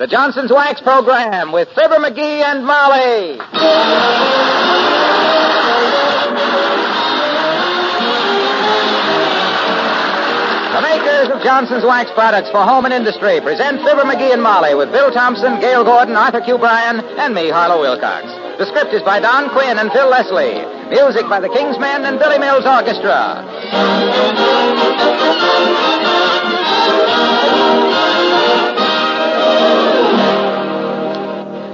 the Johnson's Wax Program with Fibber McGee and Molly. The makers of Johnson's Wax products for home and industry present Fibber McGee and Molly with Bill Thompson, Gail Gordon, Arthur Q. Bryan, and me, Harlow Wilcox. The script is by Don Quinn and Phil Leslie. Music by the King's Men and Billy Mills Orchestra.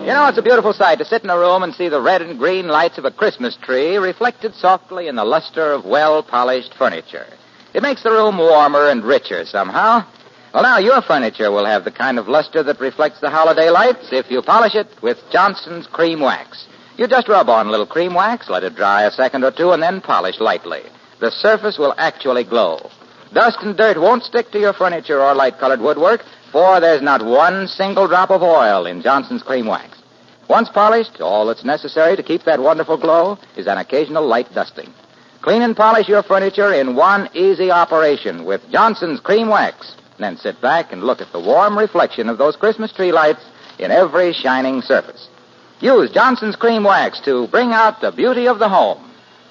You know, it's a beautiful sight to sit in a room and see the red and green lights of a Christmas tree reflected softly in the luster of well-polished furniture. It makes the room warmer and richer somehow. Well, now, your furniture will have the kind of luster that reflects the holiday lights if you polish it with Johnson's Cream Wax. You just rub on a little cream wax, let it dry a second or two, and then polish lightly. The surface will actually glow. Dust and dirt won't stick to your furniture or light-colored woodwork, for there's not one single drop of oil in Johnson's Cream Wax. Once polished, all that's necessary to keep that wonderful glow is an occasional light dusting. Clean and polish your furniture in one easy operation with Johnson's Cream Wax. Then sit back and look at the warm reflection of those Christmas tree lights in every shining surface. Use Johnson's Cream Wax to bring out the beauty of the home.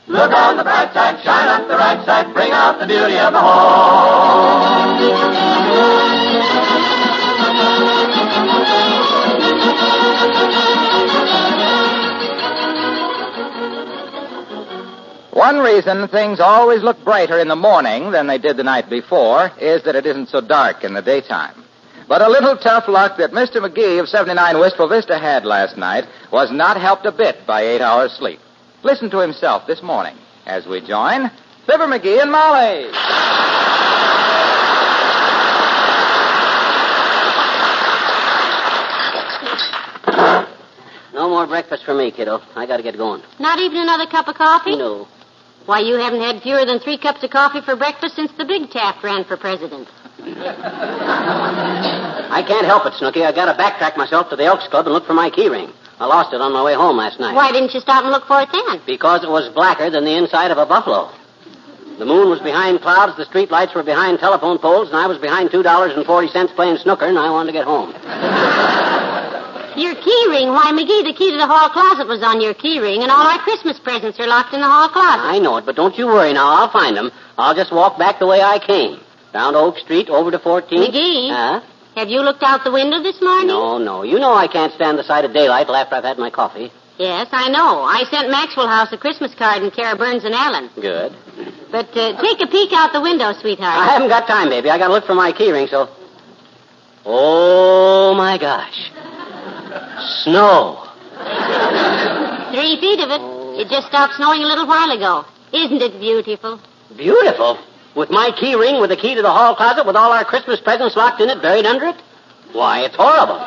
Look on the bright side, shine up the right side, bring out the beauty of the home. One reason things always look brighter in the morning than they did the night before is that it isn't so dark in the daytime. But a little tough luck that Mr. McGee of 79 Wistful Vista had last night was not helped a bit by 8 hours sleep. Listen to himself this morning as we join Fibber McGee and Molly. No more breakfast for me, kiddo. I got to get going. Not even another cup of coffee? No. Why, you haven't had fewer than 3 cups of coffee for breakfast since the big Taft ran for president. I can't help it, Snooky. I got to backtrack myself to the Elks Club and look for my key ring. I lost it on my way home last night. Why didn't you stop and look for it then? Because it was blacker than the inside of a buffalo. The moon was behind clouds, the street lights were behind telephone poles, and I was behind $2.40 playing snooker, and I wanted to get home. Your key ring? Why, McGee, the key to the hall closet was on your key ring, and all our Christmas presents are locked in the hall closet. I know it, but don't you worry now. I'll find them. I'll just walk back the way I came. Down Oak Street, over to 14th. McGee? Huh? Have you looked out the window this morning? No. You know I can't stand the sight of daylight till after I've had my coffee. Yes, I know. I sent Maxwell House a Christmas card in care of Burns and Allen. Good. But take a peek out the window, sweetheart. I haven't got time, baby. I got to look for my key ring, so... Oh, my gosh. Snow. 3 feet of it. It just stopped snowing a little while ago. Isn't it beautiful? Beautiful? With my key ring, with the key to the hall closet, with all our Christmas presents locked in it, buried under it? Why, it's horrible.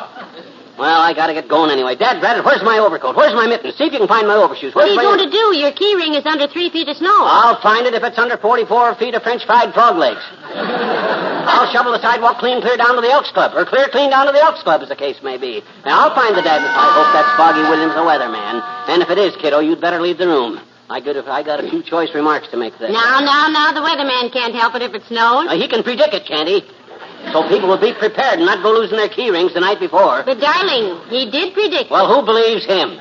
Well, I got to get going anyway. Dad, Brad, where's my overcoat? Where's my mittens? See if you can find my overshoes. What are you going to do? Your key ring is under 3 feet of snow. I'll find it if it's under 44 feet of French fried frog legs. I'll shovel the sidewalk clear down to the Elks Club, or clean down to the Elks Club, as the case may be. Now, I'll find the dad. I hope that's Foggy Williams, the weatherman. And if it is, kiddo, you'd better leave the room. I got a few choice remarks to make there. Now, the weatherman can't help it if it snows. He can predict it, can't he? So people will be prepared and not go losing their key rings the night before. But, darling, he did predict it. Well, who believes him?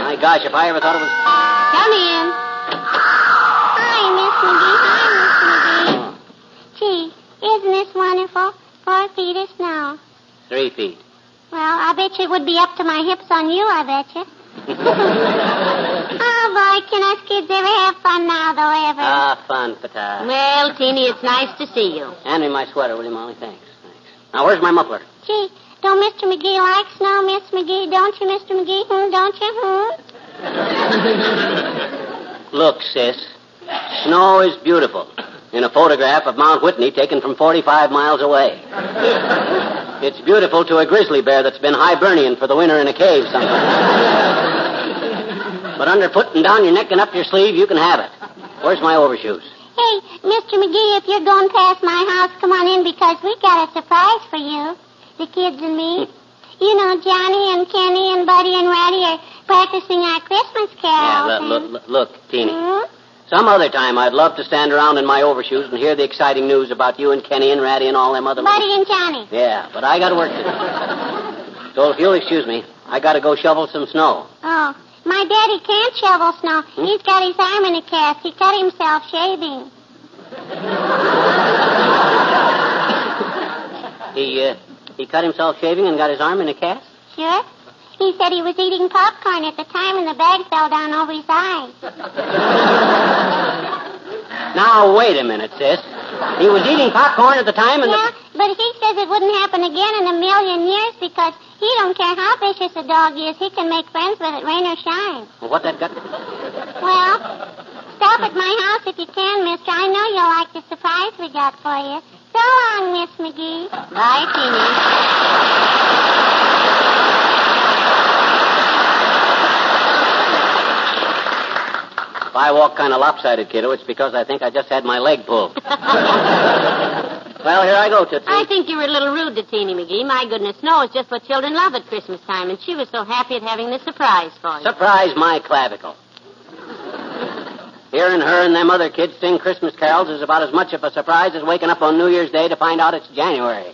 My gosh, if I ever thought it was... Come in. Hi, Miss McGee. Gee, isn't this wonderful? 4 feet of snow. 3 feet. Well, I bet you it would be up to my hips on you, I bet you. Oh, boy, can us kids ever have fun now, though, ever? Fun, Pata. Well, Teeny, it's nice to see you. Hand me my sweater, will you, Molly? Thanks. Now, where's my muffler? Gee, don't Mr. McGee like snow, Miss McGee? Don't you, Mr. McGee? Don't you? Look, sis. Snow is beautiful. In a photograph of Mount Whitney taken from 45 miles away. It's beautiful to a grizzly bear that's been hibernian for the winter in a cave somewhere. But underfoot and down your neck and up your sleeve, you can have it. Where's my overshoes? Hey, Mr. McGee, if you're going past my house, come on in because we got a surprise for you. The kids and me. You know, Johnny and Kenny and Buddy and Ratty are practicing our Christmas carols. Yeah, look, Teeny. Hmm? Some other time I'd love to stand around in my overshoes and hear the exciting news about you and Kenny and Ratty and all them other... Buddy and Johnny. Yeah, but I got to work today. So if you'll excuse me, I got to go shovel some snow. Oh, my daddy can't shovel snow. He's got his arm in a cast. He cut himself shaving. He cut himself shaving and got his arm in a cast? Sure. He said he was eating popcorn at the time and the bag fell down over his eyes. Now, wait a minute, sis. He was eating popcorn at the time and... Yeah, but he says it wouldn't happen again in a million years because he don't care how vicious a dog is. He can make friends with it, rain or shine. Well, what that got to do? Well, stop at my house if you can, mister. I know you'll like the surprise we got for you. So long, Miss McGee. Bye, Teeny. If I walk kind of lopsided, kiddo, it's because I think I just had my leg pulled. Well, here I go, Tootsie. I think you were a little rude to Teeny McGee. My goodness, snow is just what children love at Christmas time, and she was so happy at having this surprise for you. Surprise my clavicle. Hearing her and them other kids sing Christmas carols is about as much of a surprise as waking up on New Year's Day to find out it's January.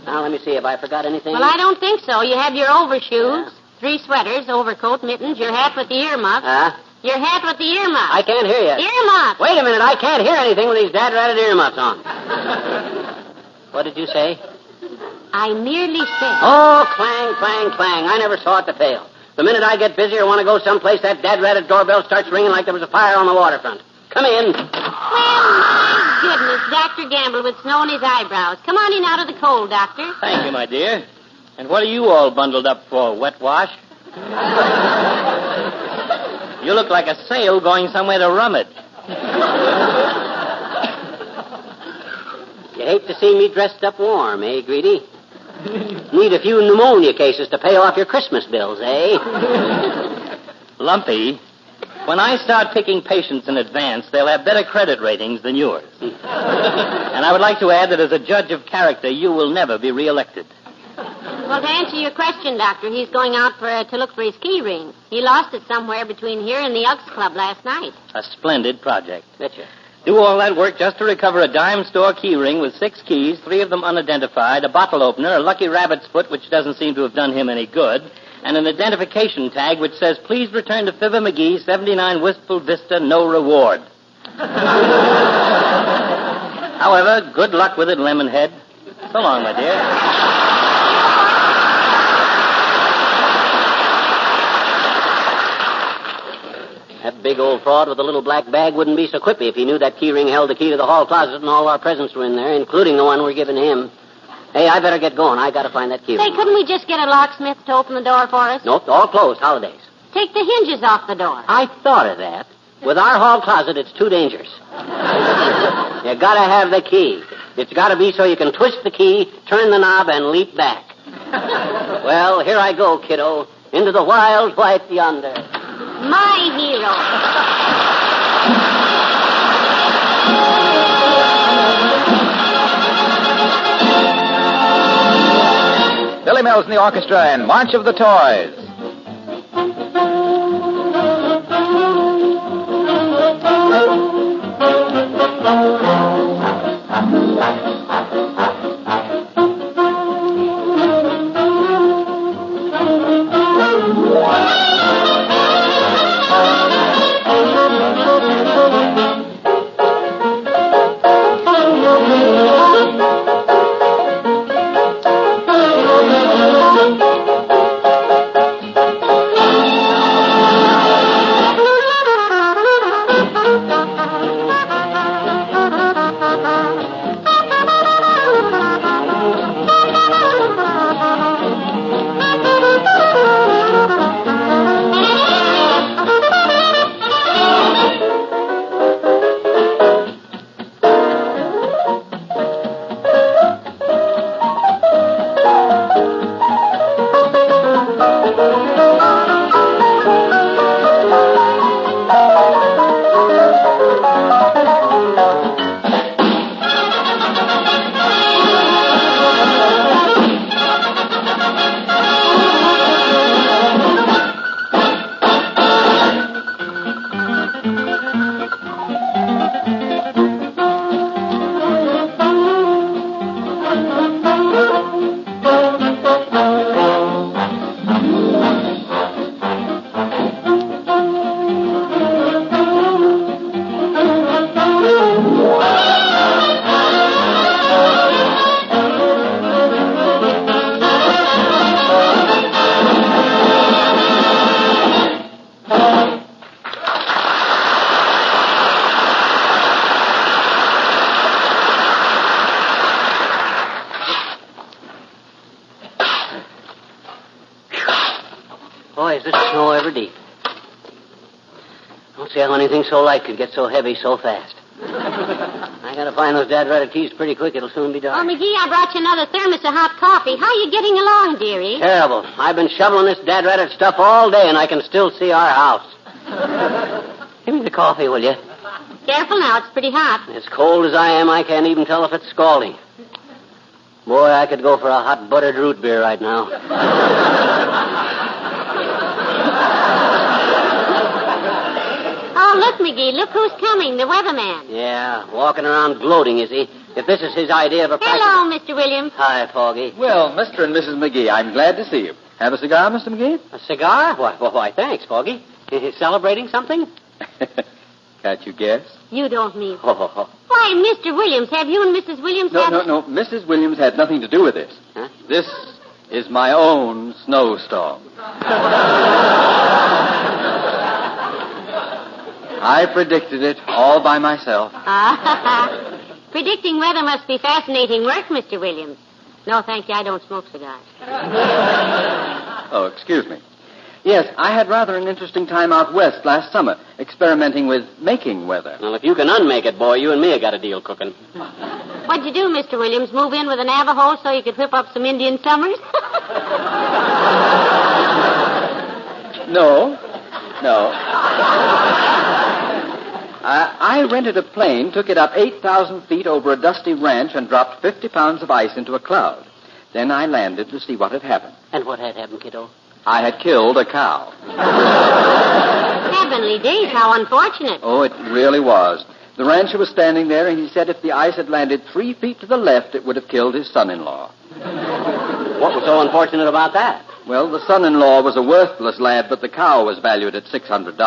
Now, let me see. Have I forgot anything? Well, I don't think so. You have your overshoes, 3 sweaters, overcoat, mittens, your hat with the earmuff. Your hat with the earmuff. I can't hear you. Earmuff. Wait a minute. I can't hear anything with these dad-ratted earmuffs on. What did you say? I merely said. Oh, clang, clang, clang. I never saw it to fail. The minute I get busy or want to go someplace, that dad-ratted doorbell starts ringing like there was a fire on the waterfront. Come in. Well, my goodness, Dr. Gamble with snow in his eyebrows. Come on in out of the cold, Doctor. Thank you, my dear. And what are you all bundled up for, wet wash? You look like a sail going somewhere to rum it. You hate to see me dressed up warm, eh, Greedy? Need a few pneumonia cases to pay off your Christmas bills, eh? Lumpy, when I start picking patients in advance, they'll have better credit ratings than yours. And I would like to add that as a judge of character, you will never be reelected. Well, to answer your question, Doctor, he's going out to look for his key ring. He lost it somewhere between here and the Elks Club last night. A splendid project. Betcha. Do all that work just to recover a dime store key ring with 6 keys, 3 of them unidentified, a bottle opener, a lucky rabbit's foot, which doesn't seem to have done him any good, and an identification tag which says, please return to Fibber McGee, 79 Wistful Vista, no reward. However, good luck with it, Lemonhead. So long, my dear. That big old fraud with the little black bag wouldn't be so quippy if he knew that key ring held the key to the hall closet and all our presents were in there, including the one we're giving him. Hey, I better get going. I gotta find that key ring. Say, couldn't we just get a locksmith to open the door for us? Nope, all closed. Holidays. Take the hinges off the door. I thought of that. With our hall closet, it's too dangerous. You gotta have the key. It's gotta be so you can twist the key, turn the knob, and leap back. Well, here I go, kiddo. Into the wild white yonder. My hero. Billy Mills and the orchestra and March of the Toys. Boy, is this snow ever deep. Don't see how anything so light could get so heavy so fast. I gotta find those dad ratted keys pretty quick. It'll soon be dark. Oh, McGee, I brought you another thermos of hot coffee. How you getting along, dearie? Terrible. I've been shoveling this dad ratted stuff all day, and I can still see our house. Give me the coffee, will you? Careful now, it's pretty hot. As cold as I am, I can't even tell if it's scalding. Boy, I could go for a hot buttered root beer right now. Oh, look, McGee, look who's coming, the weatherman. Yeah, walking around gloating, is he? If this is his idea of a practice... Hello, Mr. Williams. Hi, Foggy. Well, Mr. and Mrs. McGee, I'm glad to see you. Have a cigar, Mr. McGee? A cigar? Why, thanks, Foggy. Celebrating something? Can't you guess? You don't mean... Oh. Why, Mr. Williams, have you and Mrs. Williams had... No. Mrs. Williams had nothing to do with this. Huh? This is my own snowstorm. I predicted it all by myself. Predicting weather must be fascinating work, Mr. Williams. No, thank you, I don't smoke cigars. Oh, excuse me. Yes, I had rather an interesting time out west last summer, experimenting with making weather. Well, if you can unmake it, boy, you and me have got a deal cooking. What'd you do, Mr. Williams? Move in with a Navajo so you could whip up some Indian summers? No. I rented a plane, took it up 8,000 feet over a dusty ranch, and dropped 50 pounds of ice into a cloud. Then I landed to see what had happened. And what had happened, kiddo? I had killed a cow. Heavenly days, how unfortunate. Oh, it really was. The rancher was standing there, and he said if the ice had landed 3 feet to the left, it would have killed his son-in-law. What was so unfortunate about that? Well, the son-in-law was a worthless lad, but the cow was valued at $600.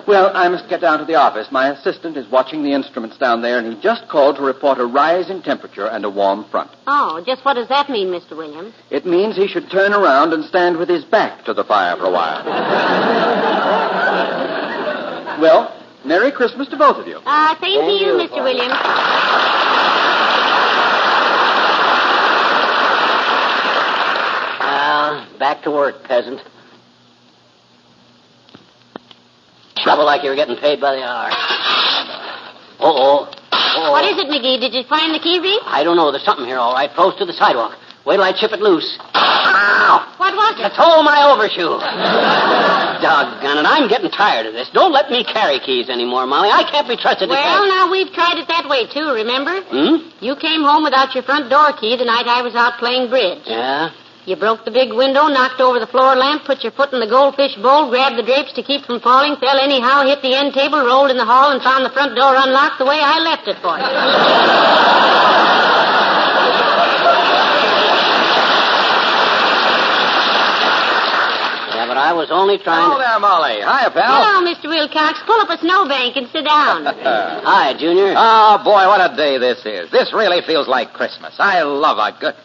Well, I must get down to the office. My assistant is watching the instruments down there, and he just called to report a rise in temperature and a warm front. Oh, just what does that mean, Mr. Williams? It means he should turn around and stand with his back to the fire for a while. Well, Merry Christmas to both of you. Same to you, Mr. Williams. Back to work, peasant. Trouble like you were getting paid by the hour. Uh-oh. What is it, McGee? Did you find the key ring? I don't know. There's something here, all right. Froze to the sidewalk. Wait till I chip it loose. Ow! What was it? It's all my overshoe. Doggone it. I'm getting tired of this. Don't let me carry keys anymore, Molly. I can't be trusted to Well, carry... now, we've tried it that way, too, remember? Hmm? You came home without your front door key the night I was out playing bridge. Yeah? You broke the big window, knocked over the floor lamp, put your foot in the goldfish bowl, grabbed the drapes to keep from falling, fell anyhow, hit the end table, rolled in the hall, and found the front door unlocked the way I left it for you. Yeah, but I was only trying Hello there, Molly. Hiya, pal. Hello, Mr. Wilcox. Pull up a snowbank and sit down. Hi, Junior. Oh, boy, what a day this is. This really feels like Christmas. I love a good...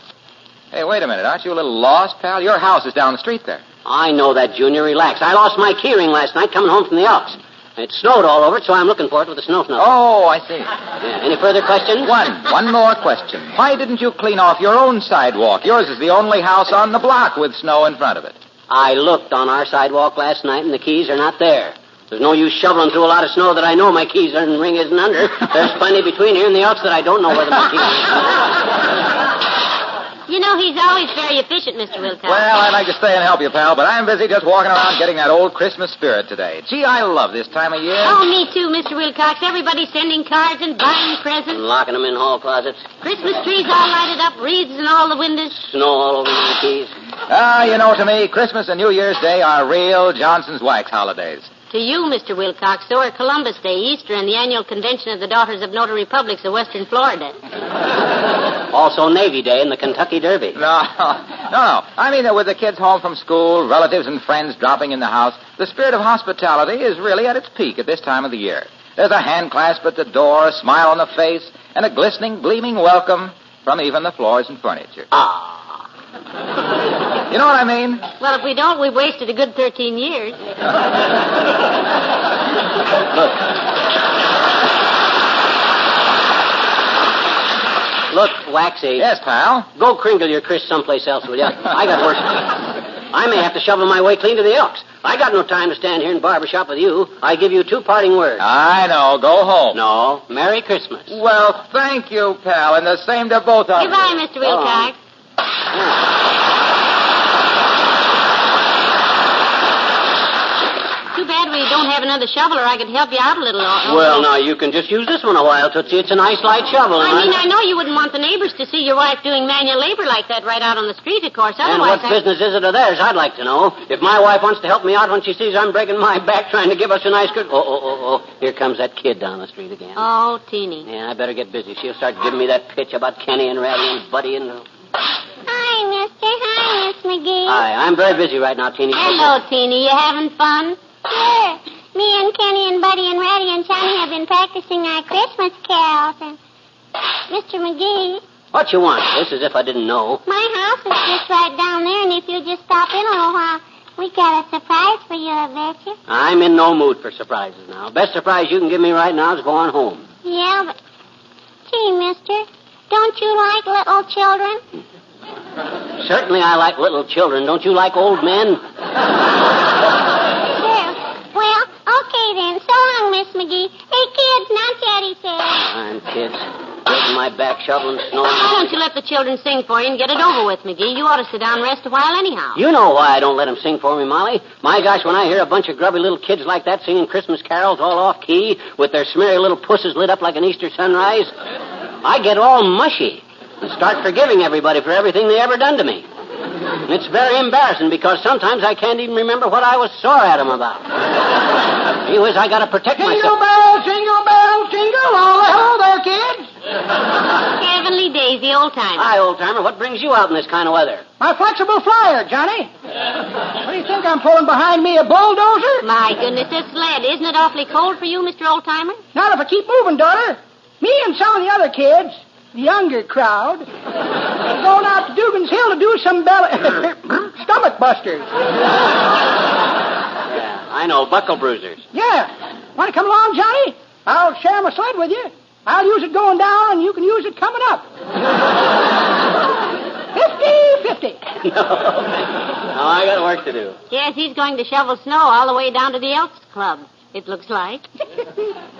Hey, wait a minute. Aren't you a little lost, pal? Your house is down the street there. I know that, Junior. Relax. I lost my keyring last night coming home from the Elks. It snowed all over it, so I'm looking for it with a snow snow. Oh, I see. Yeah. Any further questions? One more question. Why didn't you clean off your own sidewalk? Yours is the only house on the block with snow in front of it. I looked on our sidewalk last night, and the keys are not there. There's no use shoveling through a lot of snow that I know my keys and ring isn't under. There's plenty between here and the Elks that I don't know whether my keys are. You know, he's always very efficient, Mr. Wilcox. Well, I'd like to stay and help you, pal, but I'm busy just walking around getting that old Christmas spirit today. Gee, I love this time of year. Oh, me too, Mr. Wilcox. Everybody's sending cards and buying presents. And locking them in hall closets. Christmas trees all lighted up, wreaths in all the windows. Snow all over my keys. You know, to me, Christmas and New Year's Day are real Johnson's wax holidays. To you, Mr. Wilcox, so are Columbus Day, Easter, and the annual convention of the Daughters of Notary Republics of Western Florida. Also Navy Day and the Kentucky Derby. No. I mean, with the kids home from school, relatives and friends dropping in the house, the spirit of hospitality is really at its peak at this time of the year. There's a hand clasp at the door, a smile on the face, and a glistening, gleaming welcome from even the floors and furniture. Ah. You know what I mean? Well, if we don't, we've wasted a good 13 years. Look, Waxy. Yes, pal? Go crinkle your Chris someplace else, will you? I got work. I may have to shovel my way clean to the Elks. I got no time to stand here in barber shop with you. I give you 2 parting words. I know. Go home. No. Merry Christmas. Well, thank you, pal, and the same to both of you. Goodbye, Mr. Wilcox. Too bad we don't have another shovel, or I could help you out a little. Well, now, you can just use this one a while, Tootsie. It's a nice light shovel. I know you wouldn't want the neighbors to see your wife doing manual labor like that right out on the street, of course. And Otherwise, what business is it of theirs, I'd like to know. If my wife wants to help me out when she sees I'm breaking my back trying to give us a nice good... Oh. Here comes that kid down the street again. Oh, Teeny. Yeah, I better get busy. She'll start giving me that pitch about Kenny and Ratty and Buddy and... Hi, mister. Hi, Miss McGee. Hi, I'm very busy right now, Teeny. Hello, Teeny. You having fun? Sure. Me and Kenny and Buddy and Ratty and Johnny have been practicing our Christmas carols. And Mr. McGee, What you want? This is if I didn't know. my house is just right down there, and if you'll just stop in a little while, we got a surprise for you, I bet you. I'm in no mood for surprises now. Best surprise you can give me right now is going home. Yeah, but... Gee, mister, don't you like little children? Certainly I like little children. Don't you like old men? Sure. Well, okay then. So long, Miss McGee. Hey, kids, now Daddy says. I'm kids. Breaking my back shoveling snow. Why don't you let the children sing for you and get it over with, McGee? You ought to sit down and rest a while anyhow. You know why I don't let them sing for me, Molly. My gosh, when I hear a bunch of grubby little kids like that singing Christmas carols all off-key with their smeary little pusses lit up like an Easter sunrise, I get all mushy and start forgiving everybody for everything they ever done to me. And it's very embarrassing because sometimes I can't even remember what I was sore at them about. Anyways, I got to protect myself. Jingle bells, jingle all the hello there, kids. Heavenly days, the old timer. Hi, old-timer. What brings you out in this kind of weather? My flexible flyer, Johnny. What do you think I'm pulling behind me, a bulldozer? My goodness, this sled. Isn't it awfully cold for you, Mr. Oldtimer? Not if I keep moving, daughter. Me and some of the other kids, the younger crowd, are going out to Dugan's Hill to do some stomach busters. Yeah, I know. Buckle bruisers. Yeah. Want to come along, Johnny? I'll share my sled with you. I'll use it going down, and you can use it coming up. 50-50. No, I got work to do. Yes, he's going to shovel snow all the way down to the Elks Club, it looks like.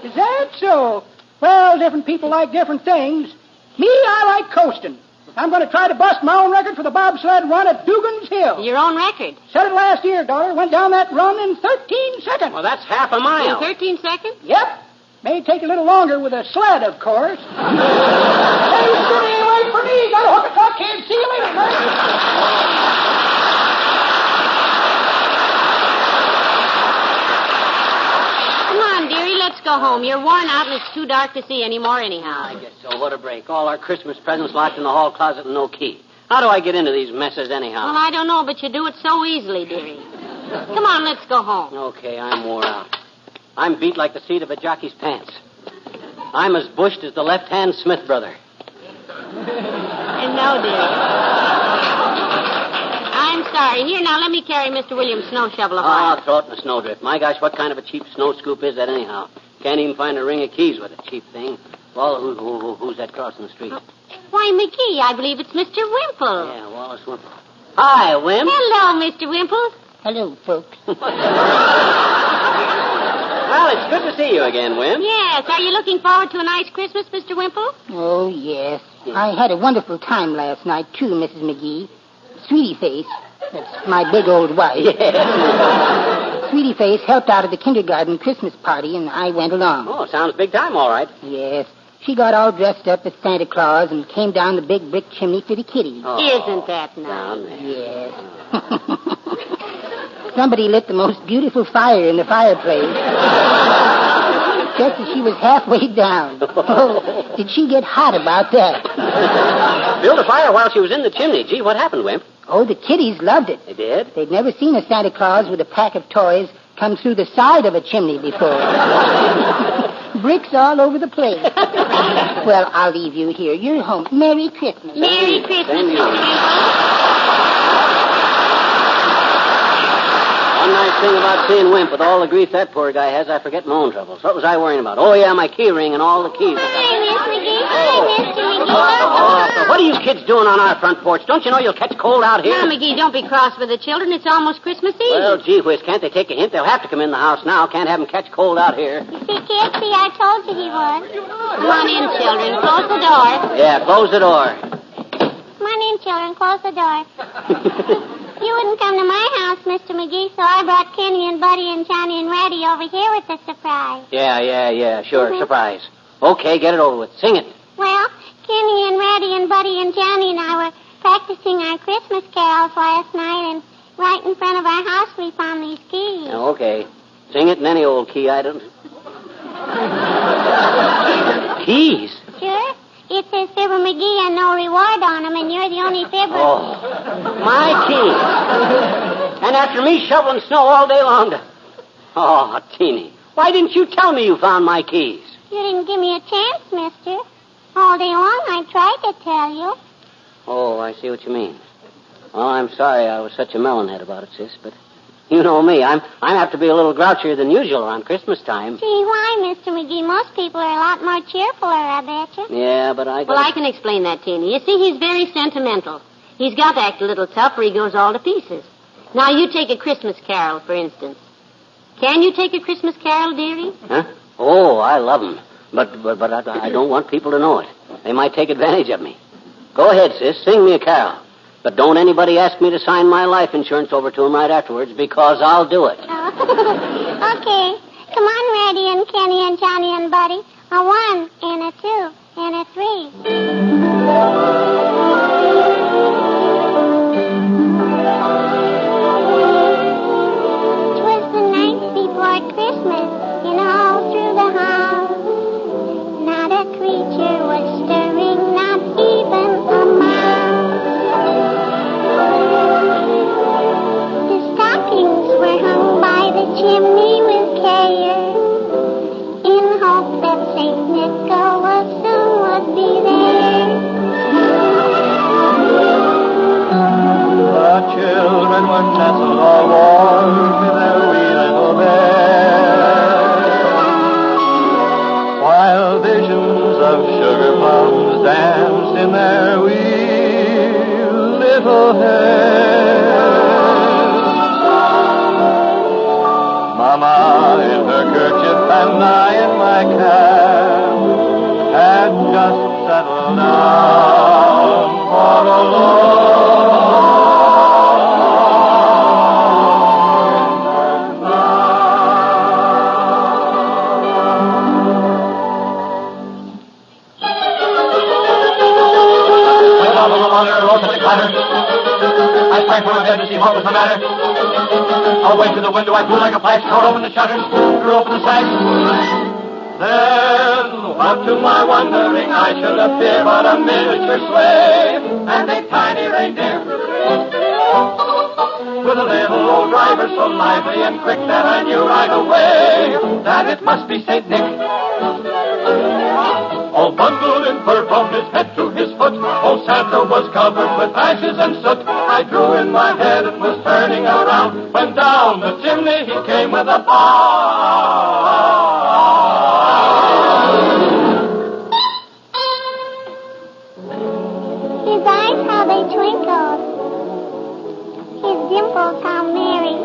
Is that so? Well, different people like different things. Me, I like coasting. I'm going to try to bust my own record for the bobsled run at Dugan's Hill. Your own record. Set it last year, daughter. Went down that run in 13 seconds. Well, that's half a mile. In 13 seconds? Yep. May take a little longer with a sled, of course. Hey, Scooty, wait for me. Got a hook a truck, kid. See you later, man. Come on, dearie, let's go home. You're worn out and it's too dark to see anymore anyhow. I guess so. What a break. All our Christmas presents locked in the hall closet and no key. How do I get into these messes anyhow? Well, I don't know, but you do it so easily, dearie. Come on, let's go home. Okay, I'm wore out. I'm beat like the seat of a jockey's pants. I'm as bushed as the left-hand Smith brother. And no, dearie. I'm sorry. Here, now, let me carry Mr. William's snow shovel a while. Oh, throw it in the snowdrift. My gosh, what kind of a cheap snow scoop is that anyhow? Can't even find a ring of keys with a cheap thing. Well, who's that crossing the street? Why, McGee, I believe it's Mr. Wimple. Yeah, Wallace Wimple. Hi, Wimp. Hello, Mr. Wimple. Hello, folks. Well, it's good to see you again, Wimp. Yes, are you looking forward to a nice Christmas, Mr. Wimple? Oh, yes. I had a wonderful time last night, too, Mrs. McGee. Sweetie Face, that's my big old wife. Yeah. Sweetie Face helped out at the kindergarten Christmas party, and I went along. Oh, sounds big time, all right. Yes. She got all dressed up as Santa Claus and came down the big brick chimney for the kitties. Oh. Isn't that nice? Down there. Yes. Somebody lit the most beautiful fire in the fireplace. Just as she was halfway down. Oh, did she get hot about that? Built a fire while she was in the chimney. Gee, what happened, Wimp? Oh, the kiddies loved it. They did? They'd never seen a Santa Claus with a pack of toys come through the side of a chimney before. Bricks all over the place. Well, I'll leave you here. You're home. Merry Christmas. Merry Christmas, Thank you. Mr. Wimple. One nice thing about seeing Wimp, with all the grief that poor guy has, I forget my own troubles. What was I worrying about? Oh, yeah, my key ring and all the keys. Hi, Miss McGee. Hi, Mr. McGee. Oh, what are you kids doing on our front porch? Don't you know you'll catch cold out here? Now, McGee, don't be cross with the children. It's almost Christmas Eve. Well, gee whiz, can't they take a hint? They'll have to come in the house now. Can't have them catch cold out here. You see, kids, I told you he would. Come on in, children. Close the door. Yeah, close the door. Come on in, children. Close the door. You wouldn't come to my house, Mr. McGee, so I brought Kenny and Buddy and Johnny and Ratty over here with the surprise. Yeah, sure, surprise. Okay, get it over with. Sing it. Well, Kenny and Ratty and Buddy and Johnny and I were practicing our Christmas carols last night, and right in front of our house we found these keys. Okay. Sing it in any old key, I don't... Keys? Sure. It says Fibber McGee and no reward on them, and you're the only Fibber. Oh, my keys. And after me shoveling snow all day long to... Oh, Teeny, why didn't you tell me you found my keys? You didn't give me a chance, mister. All day long I tried to tell you. Oh, I see what you mean. Well, I'm sorry I was such a melonhead about it, sis, but you know me. I'm apt to be a little grouchier than usual around Christmas time. Gee, why, Mr. McGee? Most people are a lot more cheerfuler, I betcha. Yeah, but Well, I can explain that, Teeny. You see, he's very sentimental. He's got to act a little tough or he goes all to pieces. Now, you take a Christmas carol, for instance. Can you take a Christmas carol, dearie? Huh? Oh, I love 'em. But I don't want people to know it. They might take advantage of me. Go ahead, sis. Sing me a carol. But don't anybody ask me to sign my life insurance over to him right afterwards, because I'll do it. Oh. Okay. Come on, Ratty and Kenny and Johnny and Buddy. A 1 and a 2 and a 3. Twas the night before Christmas, and all through the house, not a creature was stirring, not even a mouse. The stockings were hung by the chimney with care, in hope that St. Nicholas soon would be there. The children were nestled all warm with their wee little beds, while visions of sugar plums danced in their wee little heads. Mama in her kerchief and I in my cap had just settled down for a long I sprang from my bed to see what was the matter. Away to the window, I flew like a flash, tore open the shutters, threw open the sash. Then, what to my wondering, I should appear but a miniature slave, and a tiny reindeer with a little old driver so lively and quick that I knew right away that it must be St. Nick. All bundled in fur from his head to his foot, old Santa was covered with ashes and soot. I drew in my head and was turning around when down the chimney he came with a bound. His eyes, how they twinkled. His dimples, how merry.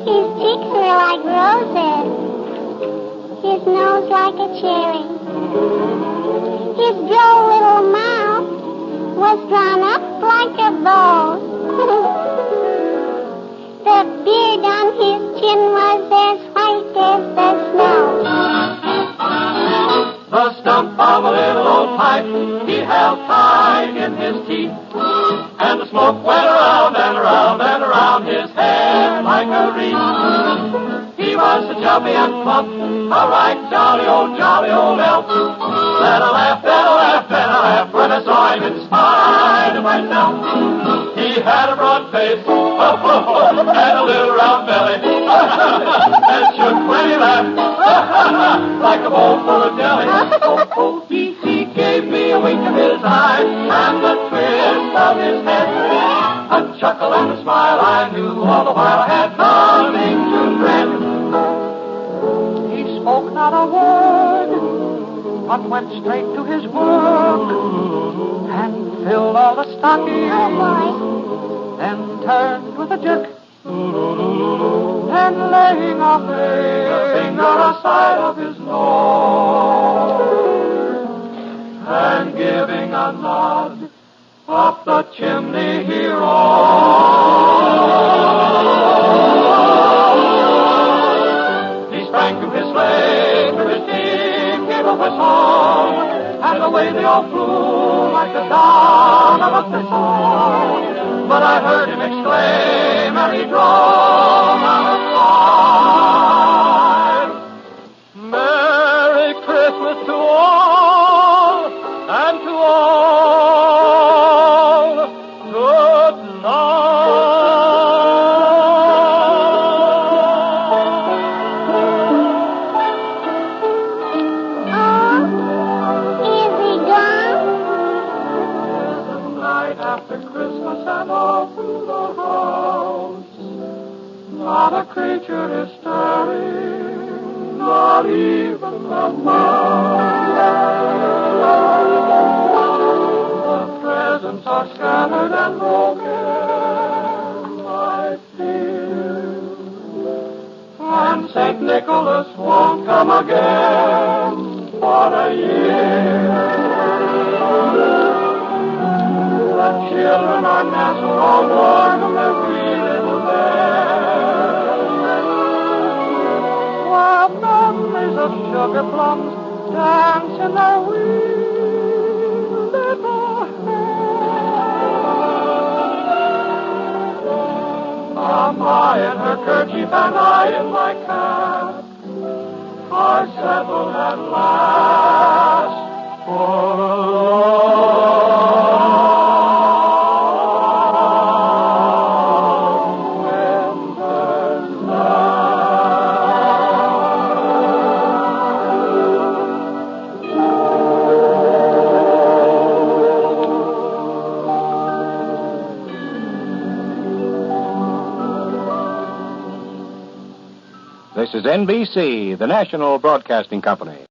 His cheeks were like roses. His nose like a cherry. His droll little mouth was drawn up like a bow. The beard on his chin was as white as the snow. The stump of a little old pipe he held tight in his teeth, and the smoke went around and around and around his head like a wreath. He was so chubby and plump, a right jolly old elf. Then I laughed, when I saw him in spite of myself. He had a broad face, and a little round belly, and shook when he laughed, like a bowl full of jelly. He gave me a wink of his eye, and the twist of his head. A chuckle and a smile I knew all the while I had nothing to dread. He spoke not a word, but went straight to his work and filled all the stockings. Oh, boy. Then turned with a jerk, and laying a finger aside of his nose, And giving a nod up the chimney he rose. He sprang to his sleigh, to his team gave a whistle, and away they all flew like the down of a thistle. But I heard him exclaim, and he drove out of sight. Merry Christmas to all, and to all, good Oh, is he gone? the night after Christmas and all through the house, not a creature is stirring, not even the mouse. The presents are scattered and broken, I fear, and St. Nicholas won't come again for a year. The children are nestled all warm in their wee little beds, while memories of sugar plums dance in their wee little heads. Mama in her kerchief and I in my cap are settled at last for a long winter's This is NBC, the national broadcasting company.